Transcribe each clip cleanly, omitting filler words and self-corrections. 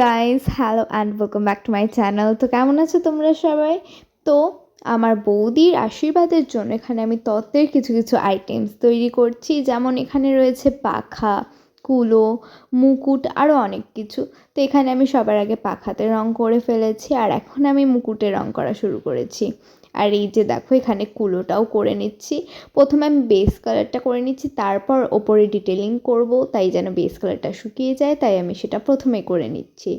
Guys, hello and welcome back to my channel. তো কেমন আছো তোমরা সবাই? তো আমার বৌদির আশীর্বাদের জন্য এখানে আমি তত্ত্বের কিছু কিছু আইটেমস তৈরি করছি। যেমন এখানে রয়েছে পাখা, কুলো, মুকুট, আরও অনেক কিছু। তো এখানে আমি সবার আগে পাখাতে রং করে ফেলেছি, আর এখন আমি মুকুটে রং করা শুরু করেছি। আর এই যে দেখো, এখানে কুলোটাও করে নিচ্ছি। প্রথমে আমি বেস কালারটা করে নিচ্ছি, তারপর ওপরে ডিটেলিং করব। তাই যেন বেস কালারটা শুকিয়ে যায়, তাই আমি সেটা প্রথমে করে নিচ্ছি।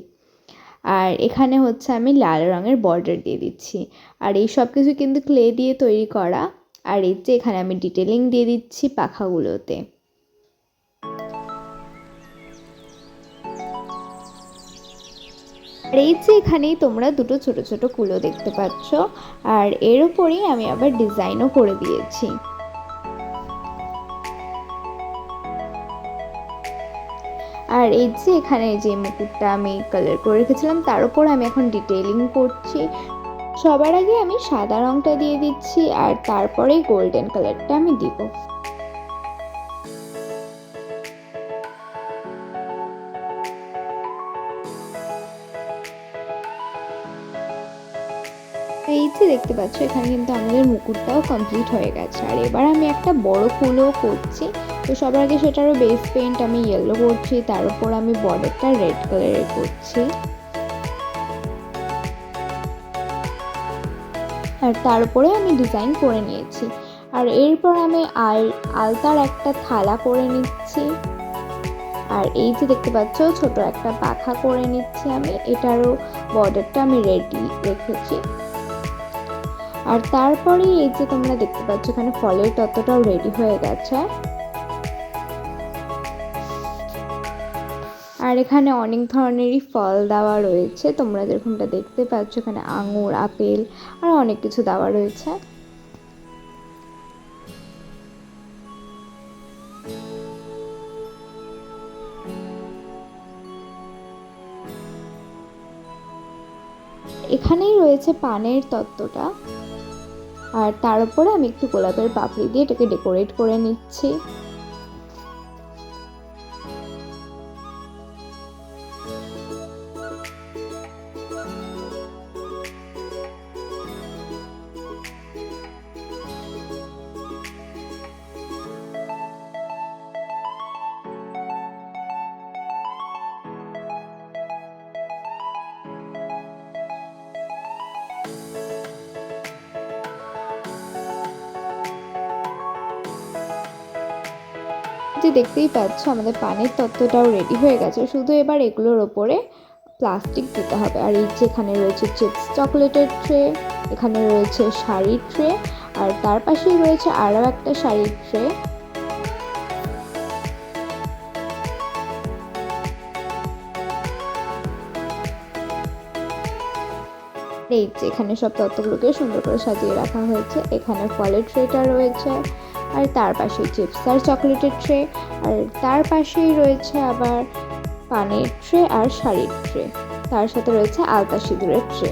আর এখানে হচ্ছে আমি লাল রঙের বর্ডার দিয়ে দিচ্ছি। আর এই সব কিছু কিন্তু ক্লে দিয়ে তৈরি করা। আর এই যে এখানে আমি ডিটেলিং দিয়ে দিচ্ছি পাখাগুলোতে। আর এই যে এখানেই তোমরা দুটো ছোট ছোট কুলো দেখতে পাচ্ছ, আর এর উপরেই আমি আবার ডিজাইনও করে দিয়েছি। আর এই যে এখানে যে মুকুটটা আমি কালার করে রেখেছিলাম, তার উপর আমি এখন ডিটেইলিং করছি। সবার আগে আমি সাদা রঙটা দিয়ে দিচ্ছি, আর তারপরেই গোল্ডেন কালারটা আমি দিব। এই যে দেখতে পাচ্ছ, এখানে কিন্তু আমাদের মুকুটটাও কমপ্লিট হয়ে গেছে। আর এবার আমি একটা বড় ফুলও করছি। তো সবার আগে সেটারও বেস পেইন্ট আমি ইয়েলো করছি, তার উপর আমি বর্ডারটা রেড কালারের করছি। আর তারপরে আমি ডিজাইন করে নিয়েছি। আর এরপর আমি আলতার একটা থালা করে নিচ্ছি। আর এই যে দেখতে পাচ্ছ, ছোট একটা পাখা করে নিচ্ছি আমি। এটারও বর্ডারটা আমি রেডি রেখেছি। আর তারপরে এই যে তোমরা দেখতে পাচ্ছ, এখানে ফলের তত্ত্বটাও রেডি হয়ে গেছে। আর এখানে অনেক ধরনেরই ফল দেওয়া রয়েছে, তোমরা যেরকমটা দেখতে পাচ্ছ, এখানে আঙুর, আপেল আর অনেক কিছু দেওয়া রয়েছে। এখানেই রয়েছে পানের তত্ত্বটা। আর তার উপরে আমি একটু গোলাপের পাপড়ি দিয়ে এটাকে ডেকোরেট করে নিচ্ছি। যে দেখতেই পাচ্ছ, আমাদের পানের তত্ত্বটাও রেডি হয়ে গেছে। শুধু এবার এগুলোর ওপরে প্লাস্টিক দিতে হবে। আর এই যে এখানে রয়েছে চিপস চকলেটের ট্রে, এখানে রয়েছে শাড়ির ট্রে, আর তার পাশেই রয়েছে আরও একটা শাড়ির ট্রে। এই যে এখানে সব তত্ত্বগুলোকে সুন্দর করে সাজিয়ে রাখা হয়েছে। এখানে ফলের ট্রেটা রয়েছে, আর তার পাশে চিপস আর চকলেটের ট্রে, আর তার পাশেই রয়েছে আবার পানের ট্রে আর শাড়ির ট্রে। তার সাথে রয়েছে আলতা সিঁদুরের ট্রে।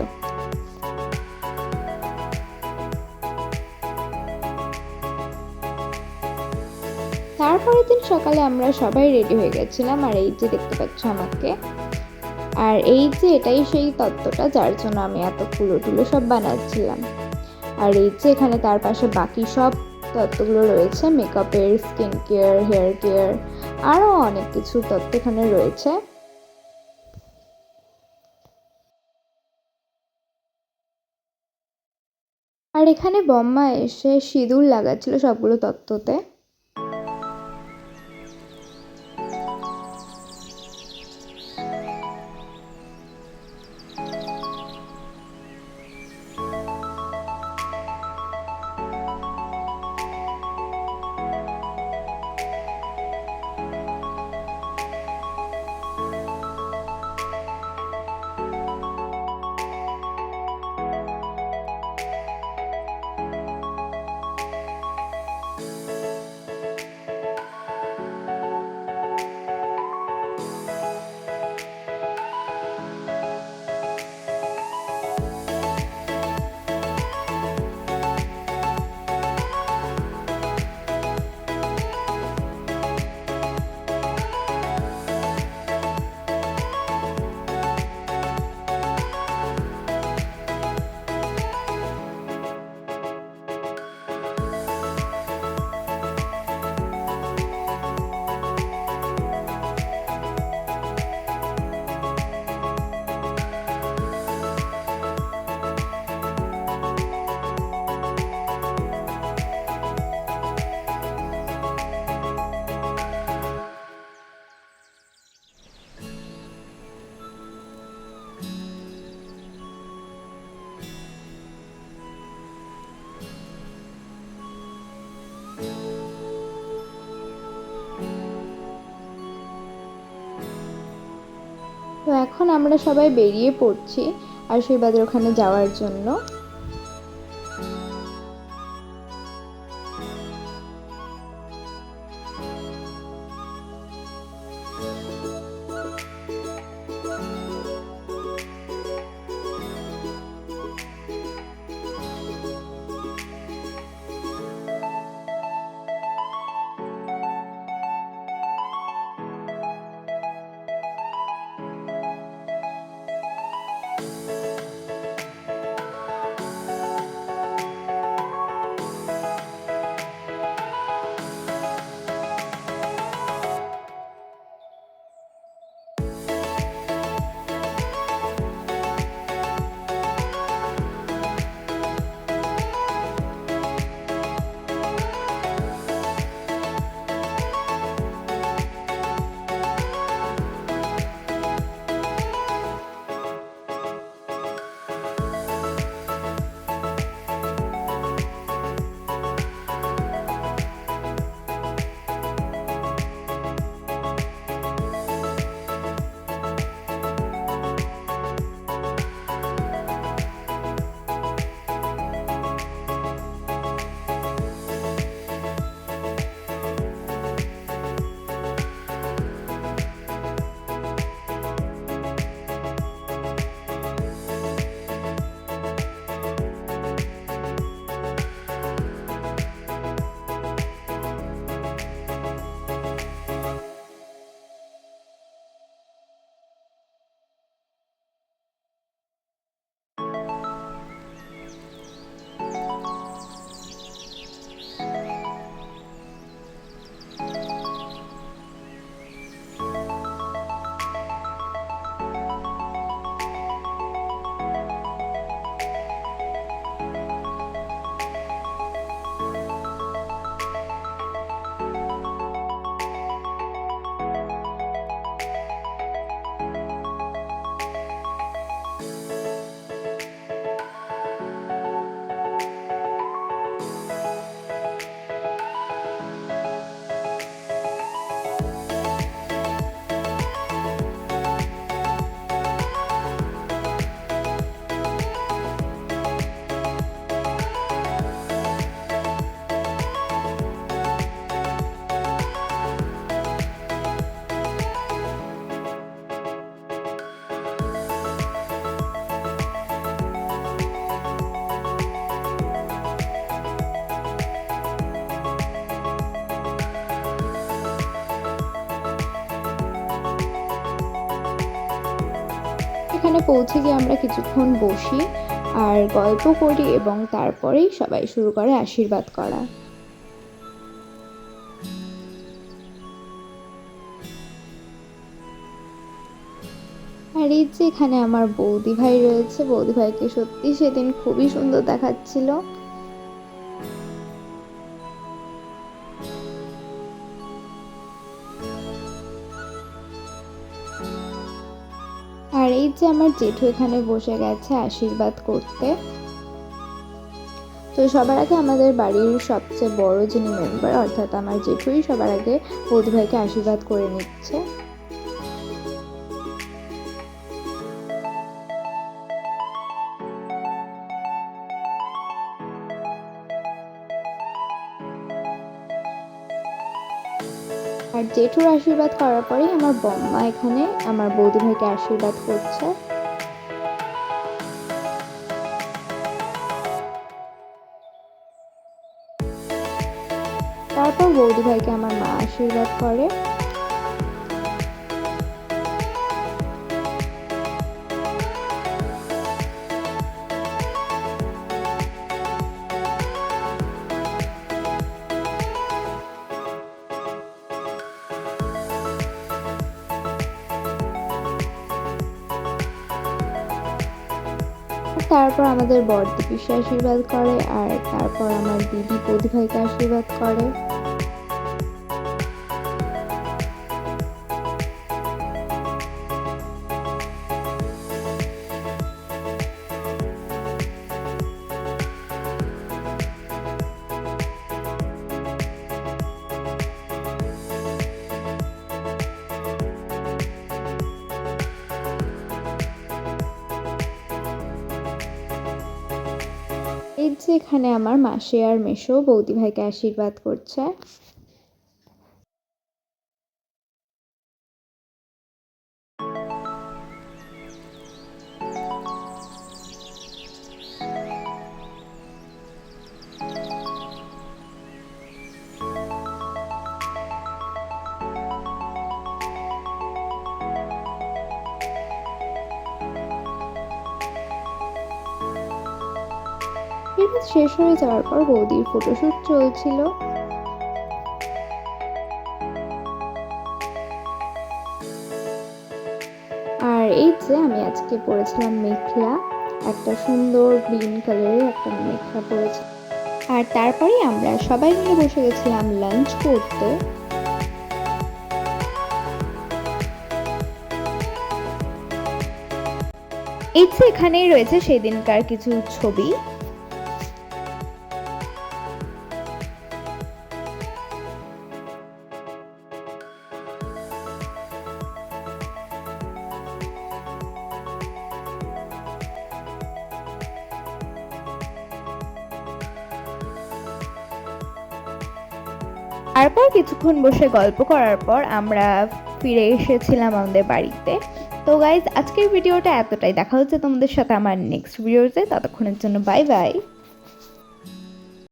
তারপরের দিন সকালে আমরা সবাই রেডি হয়ে গেছিলাম। আর এই যে দেখতে পাচ্ছ আমাকে। আর এই যে এটাই সেই তত্ত্বটা যার জন্য আমি এত ফুলো টুলো সব বানাচ্ছিলাম। আর এই যে এখানে তার পাশে বাকি সব তত্ত্বগুলো রয়েছে, মেকআপের, স্কিন কেয়ার, হেয়ার কেয়ার, আরও অনেক কিছু তত্ত্ব এখানে রয়েছে। আর এখানে বম্মা এসে সিঁদুর লাগাচ্ছিল সবগুলো তত্ত্বতে। তো এখন আমরা সবাই বেরিয়ে পড়ছি আশীর্বাদের ওখানে যাওয়ার জন্য। এখানে পৌঁছে গিয়ে আমরা কিছুক্ষণ বসি আর গল্প করি এবং তারপরেই সবাই শুরু করে আশীর্বাদ করা। আর এই যে এখানে আমার বৌদি ভাই রয়েছে, বৌদি ভাইকে সত্যি সেদিন খুবই সুন্দর দেখাচ্ছিল। আর এই যে আমার জেঠু এখানে বসে গেছে আশীর্বাদ করতে। তো সবার আগে আমাদের বাড়ির সবচেয়ে বড় যিনি মেম্বার অর্থাৎ আমার জেঠুই সবার আগে বৌদি ভাইকে আশীর্বাদ করে নিচ্ছে। আর জেঠুর আশীর্বাদ করার পরেই আমার বম্মা এখানে আমার বৌদি ভাইকে আশীর্বাদ করছে। তারপর বৌদি ভাইকে আমার মা আশীর্বাদ করে। তারপর আমাদের বড়দি পিসি আশীর্বাদ করে আর তারপর আমার দিদি বৌদি ভাইকে আশীর্বাদ করে। এই যে এখানে আমার মাসি আর মেসো বৌদি ভাইকে আশীর্বাদ করছে। আশীর্বাদ শেষ হয়ে যাওয়ার পর বৌদির ফটোশ্যুট চলছিল। আর এই যে আমি আজকে পরেছিলাম মেখলা, একটা সুন্দর গ্রিন কালারের একটা মেখলা পরেছি। আর তারপরে আমরা সবাই মিলে বসে গেছিলাম লাঞ্চ করতে। এই যে এখানেই রয়েছে সেদিনকার কিছু ছবি। তারপর কিছুক্ষণ বসে গল্প করার পর আমরা ফিরে এসেছিলাম আমাদের বাড়িতে। তো গাইজ, আজকের ভিডিওটা এতটাই। দেখা হচ্ছে তোমাদের সাথে আমার নেক্সট ভিডিওতে। ততক্ষণের জন্য বাই বাই।